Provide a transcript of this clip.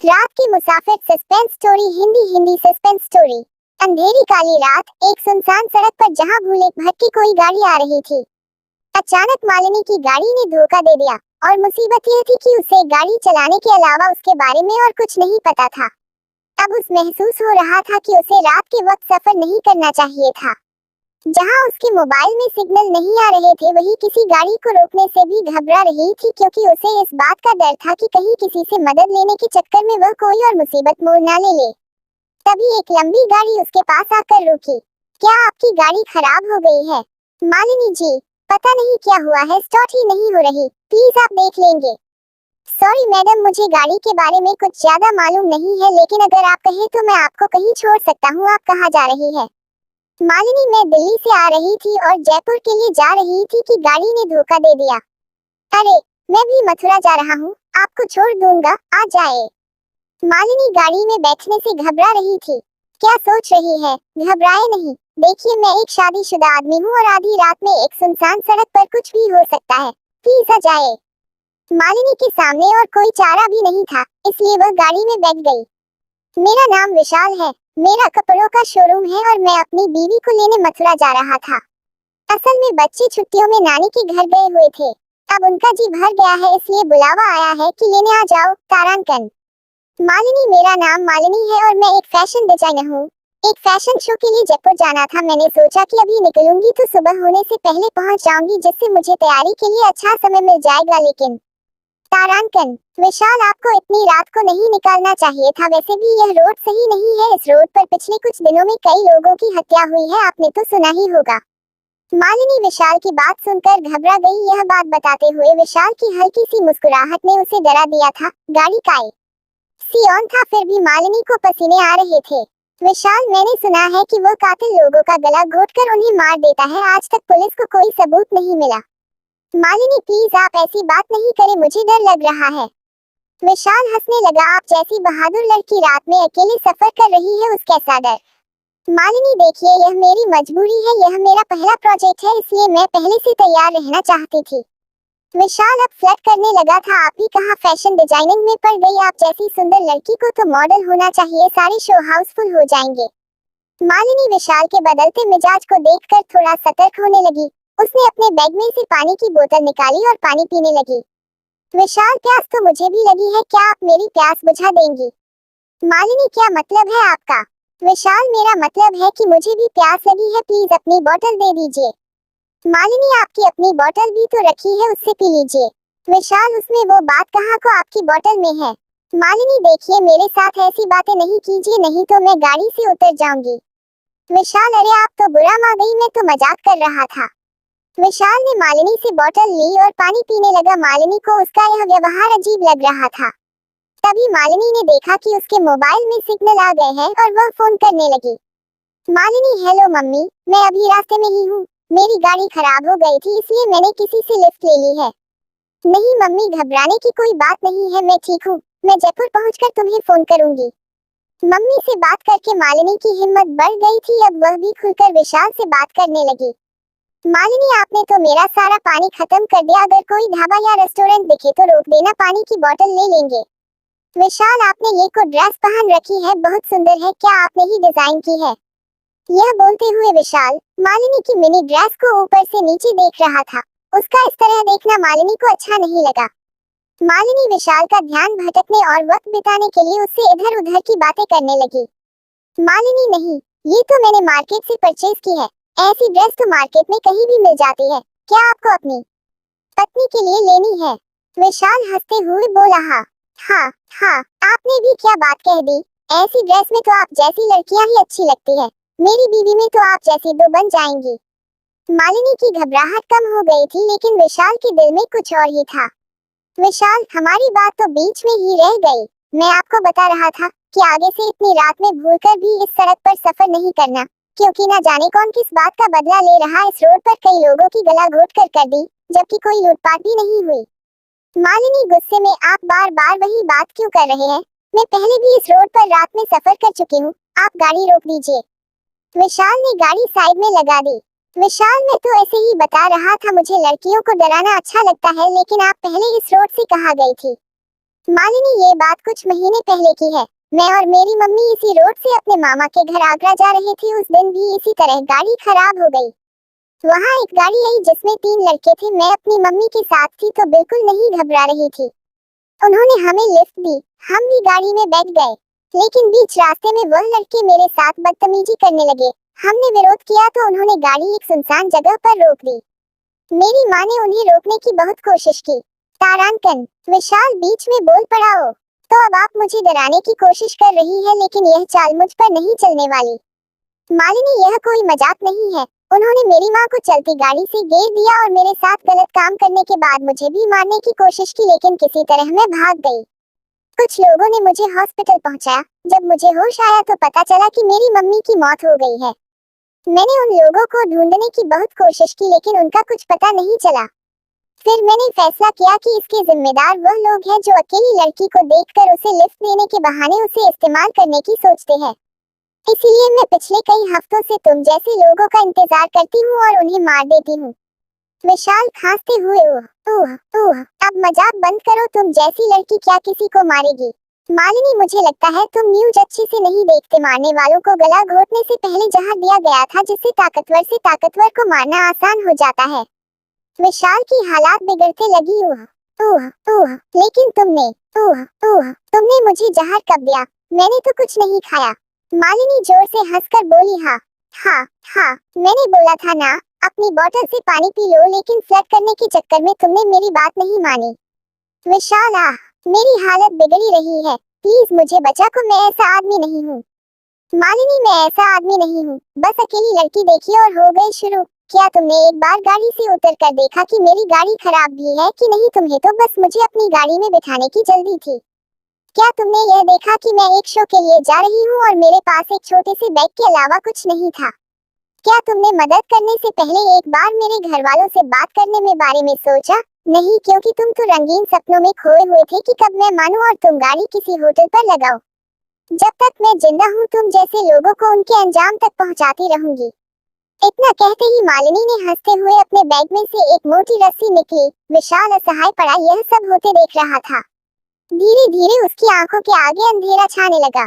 रात की मुसाफिर suspense story Hindi suspense story. अंधेरी काली रात, एक सुनसान सड़क पर जहां भूले भटकी कोई गाड़ी आ रही थी। अचानक मालिनी की गाड़ी ने धोखा दे दिया और मुसीबत यह थी कि उसे गाड़ी चलाने के अलावा उसके बारे में और कुछ नहीं पता था। अब उस महसूस हो रहा था कि उसे रात के वक्त सफर नहीं करना चाहिए था। जहां उसके मोबाइल में सिग्नल नहीं आ रहे थे, वही किसी गाड़ी को रोकने से भी घबरा रही थी, क्योंकि उसे इस बात का डर था कि कहीं किसी से मदद लेने के चक्कर में वह कोई और मुसीबत मोड़ ना ले ले। तभी एक लंबी गाड़ी उसके पास आकर रुकी। क्या आपकी गाड़ी खराब हो गई है? मालिनी जी, पता नहीं क्या हुआ है, स्टार्ट ही नहीं हो रही, प्लीज आप देख लेंगे। सॉरी मैडम, मुझे गाड़ी के बारे में कुछ ज्यादा मालूम नहीं है, लेकिन अगर आप कहें तो मैं आपको कहीं छोड़ सकता हूँ। आप कहाँ जा रही है? मालिनी, मैं दिल्ली से आ रही थी और जयपुर के लिए जा रही थी कि गाड़ी ने धोखा दे दिया। अरे, मैं भी मथुरा जा रहा हूँ, आपको छोड़ दूंगा, आ जाए। मालिनी गाड़ी में बैठने से घबरा रही थी। क्या सोच रही है? घबराए नहीं। देखिए, मैं एक शादीशुदा आदमी हूँ और आधी रात में एक सुनसान सड़क पर कुछ भी हो सकता है, प्लीज आ जाए। मालिनी के सामने और कोई चारा भी नहीं था, इसलिए वह गाड़ी में बैठ गई। मेरा नाम विशाल है, मेरा कपड़ों का शोरूम है और मैं अपनी बीवी को लेने मथुरा जा रहा था। असल में बच्चे छुट्टियों में नानी के घर गए हुए थे। अब उनका जी भर गया है, इसलिए बुलावा आया है कि लेने आ जाओ, तारांकन। मालिनी, मेरा नाम मालिनी है और मैं एक फैशन डिजाइनर हूँ। एक फैशन शो के लिए जयपुर जाना था। मैंने सोचा कि अभी निकलूंगी तो सुबह होने से पहले पहुँच जाऊंगी, जिससे मुझे तैयारी के लिए अच्छा समय मिल जाएगा। लेकिन तारांकन, विशाल, आपको इतनी रात को नहीं निकालना चाहिए था। वैसे भी यह रोड सही नहीं है। इस रोड पर पिछले कुछ दिनों में कई लोगों की हत्या हुई है, आपने तो सुना ही होगा। मालिनी विशाल की बात सुनकर घबरा गई। यह बात बताते हुए विशाल की हल्की सी मुस्कुराहट ने उसे डरा दिया था। गाड़ी का सी ऑन था, फिर भी मालिनी को पसीने आ रहे थे। विशाल, मैंने सुना है कि वो कातिल लोगों का गला घोटकर उन्हें मार देता है। आज तक पुलिस को कोई सबूत नहीं मिला। मालिनी, प्लीज आप ऐसी बात नहीं करें, मुझे डर लग रहा है। विशाल हंसने लगा। आप जैसी बहादुर लड़की रात में अकेले सफर कर रही है, उसका ऐसा डर। मालिनी, देखिए, यह मेरी मजबूरी है, यह मेरा पहला प्रोजेक्ट है, इसलिए मैं पहले से तैयार रहना चाहती थी। विशाल अब फ्लर्ट करने लगा था। आप ही कहाँ फैशन डिजाइनिंग में पड़ गई? आप जैसी सुंदर लड़की को तो मॉडल होना चाहिए, सारे शो हाउसफुल हो जाएंगे। मालिनी विशाल के बदलते मिजाज को देखकर थोड़ा सतर्क होने लगी। उसने अपने बैग में से पानी की बोतल निकाली और पानी पीने लगी। विशाल, प्यास तो मुझे भी लगी है, क्या आप मेरी प्यास बुझा देंगी? मालिनी, क्या मतलब है आपका? विशाल, मेरा मतलब है कि मुझे भी प्यास लगी है, प्लीज अपनी बोतल दे दीजिए। मालिनी, आपकी अपनी बोतल भी तो रखी है, उससे पी लीजिए। विशाल, उसमें वो बात कहाँ को आपकी बोतल में है। मालिनी, देखिए, मेरे साथ ऐसी बातें नहीं कीजिए, नहीं तो मैं गाड़ी से उतर जाऊंगी। विशाल, अरे आप तो बुरा मान गई, मैं तो मजाक कर रहा था। विशाल ने मालिनी से बोतल ली और पानी पीने लगा। मालिनी को उसका यह व्यवहार अजीब लग रहा था। तभी मालिनी ने देखा कि उसके मोबाइल में सिग्नल आ गए हैं और वह फोन करने लगी। मालिनी, हेलो मम्मी, मैं अभी रास्ते में ही हूँ। मेरी गाड़ी खराब हो गई थी, इसलिए मैंने किसी से लिफ्ट ले ली है। नहीं मम्मी, घबराने की कोई बात नहीं है, मैं ठीक हूँ। मैं जयपुर पहुँचकर तुम्हें फोन करूंगी। मम्मी से बात करके मालिनी की हिम्मत बढ़ गई थी। अब वह भी खुलकर विशाल से बात करने लगी। मालिनी, आपने तो मेरा सारा पानी खत्म कर दिया। अगर कोई ढाबा या रेस्टोरेंट दिखे तो रोक देना, पानी की बोतल ले लेंगे। विशाल, आपने ये को ड्रेस पहन रखी है, बहुत सुंदर है, क्या आपने ही डिजाइन की है? यह बोलते हुए विशाल मालिनी की मिनी ड्रेस को ऊपर से नीचे देख रहा था। उसका इस तरह देखना मालिनी को अच्छा नहीं लगा। मालिनी विशाल का ध्यान भटकने और वक्त बिताने के लिए उससे इधर उधर की बातें करने लगी। मालिनी, नहीं, ये तो मैंने मार्केट से परचेज की है। ऐसी ड्रेस तो मार्केट में कहीं भी मिल जाती है, क्या आपको अपनी पत्नी के लिए लेनी है? विशाल हंसते हुए बोला। हाँ हाँ हाँ, आपने भी क्या बात कह दी। ऐसी ड्रेस में तो आप जैसी लड़कियां ही अच्छी लगती है। मेरी बीवी में तो आप जैसी दो बन जाएंगी। मालिनी की घबराहट कम हो गई थी, लेकिन विशाल के दिल में कुछ और ही था। विशाल, हमारी बात तो बीच में ही रह गई। मैं आपको बता रहा था कि आगे से इतनी रात में भूलकर भी इस सड़क पर सफर नहीं करना, क्योंकि ना जाने कौन किस बात का बदला ले रहा। इस रोड पर कई लोगों की गला घोट कर दी, जबकि कोई लूटपाट भी नहीं हुई। मालिनी गुस्से में, आप बार बार वही बात क्यों कर रहे हैं? मैं पहले भी इस रोड पर रात में सफर कर चुकी हूँ, आप गाड़ी रोक दीजिए। विशाल ने गाड़ी साइड में लगा दी। विशाल, मैं तो ऐसे ही बता रहा था, मुझे लड़कियों को डराना अच्छा लगता है, लेकिन आप पहले इस रोड से कहाँ गई थी? मालिनी, ये बात कुछ महीने पहले की है। मैं और मेरी मम्मी इसी रोड से अपने मामा के घर आगरा जा रहे थे। उस दिन भी इसी तरह गाड़ी खराब हो गई। वहाँ एक गाड़ी आई जिसमें 3 लड़के थे। मैं अपनी मम्मी के साथ थी तो बिल्कुल नहीं घबरा रही थी। उन्होंने हमें लिफ्ट दी, हम भी गाड़ी में बैठ गए। लेकिन बीच रास्ते में वह लड़के मेरे साथ बदतमीजी करने लगे। हमने विरोध किया तो उन्होंने गाड़ी एक सुनसान जगह पर रोक दी। मेरी माँ ने उन्हें रोकने की बहुत कोशिश की। तारांकन, विशाल बीच में बोल पड़ा, ओ तो अब आप मुझे डराने की कोशिश कर रही है, लेकिन यह चाल मुझ पर नहीं चलने वाली। मालिनी, यह कोई मजाक नहीं है। उन्होंने मेरी माँ को चलती गाड़ी से गिरा दिया और मेरे साथ गलत काम करने के बाद मुझे भी मारने की कोशिश की, लेकिन किसी तरह मैं भाग गई। कुछ लोगों ने मुझे हॉस्पिटल पहुंचाया। जब मुझे होश आया तो पता चला कि मेरी मम्मी की मौत हो गई है। मैंने उन लोगों को ढूंढने की बहुत कोशिश की, लेकिन उनका कुछ पता नहीं चला। फिर मैंने फैसला किया कि इसके जिम्मेदार वह लोग हैं जो अकेली लड़की को देखकर उसे लिफ्ट देने के बहाने उसे इस्तेमाल करने की सोचते हैं। इसलिए मैं पिछले कई हफ्तों से तुम जैसे लोगों का इंतजार करती हूँ और उन्हें मार देती हूँ। विशाल खांसते हुए, अब मजाक बंद करो। तुम जैसी लड़की क्या किसी को मारेगी? मालिनी, मुझे लगता है तुम न्यूज़ अच्छे से नहीं देखते। मारने वालों को गला घोटने से पहले जहर दिया गया था, जिससे ताकतवर से ताकतवर को मारना आसान हो जाता है। विशाल की हालात बिगड़ते लगी। लेकिन तुमने मुझे जहर कब दिया? मैंने तो कुछ नहीं खाया। मालिनी जोर से हंसकर बोली, हाँ, मैंने बोला था ना, अपनी बोतल से पानी पी लो, लेकिन फ्लर्ट करने के चक्कर में तुमने मेरी बात नहीं मानी। विशाल, मेरी हालत बिगड़ी रही है, प्लीज मुझे बचा को। मैं ऐसा आदमी नहीं हूँ। मालिनी, मैं ऐसा आदमी नहीं हूँ। बस अकेली लड़की देखी और हो गई शुरू। क्या तुमने एक बार गाड़ी से उतर कर देखा कि मेरी गाड़ी खराब भी है कि नहीं? तुम्हें तो बस मुझे अपनी गाड़ी में बिठाने की जल्दी थी। क्या तुमने यह देखा कि मैं एक शो के लिए जा रही हूँ और मेरे पास एक छोटे से बैग के अलावा कुछ नहीं था? क्या तुमने मदद करने से पहले एक बार मेरे घर वालों से बात करने में बारे में सोचा? नहीं, क्योंकि तुम तो रंगीन सपनों में खोए हुए थे कि कब मैं मानूं और तुम गाड़ी किसी होटल पर लगाओ। जब तक मैं जिंदा हूँ तुम जैसे लोगों को उनके अंजाम तक पहुँचाती रहूंगी। इतना कहते ही मालिनी ने हंसते हुए अपने बैग में से एक मोटी रस्सी निकली। विशाल असहाय पड़ा यह सब होते देख रहा था। धीरे धीरे उसकी आंखों के आगे अंधेरा छाने लगा।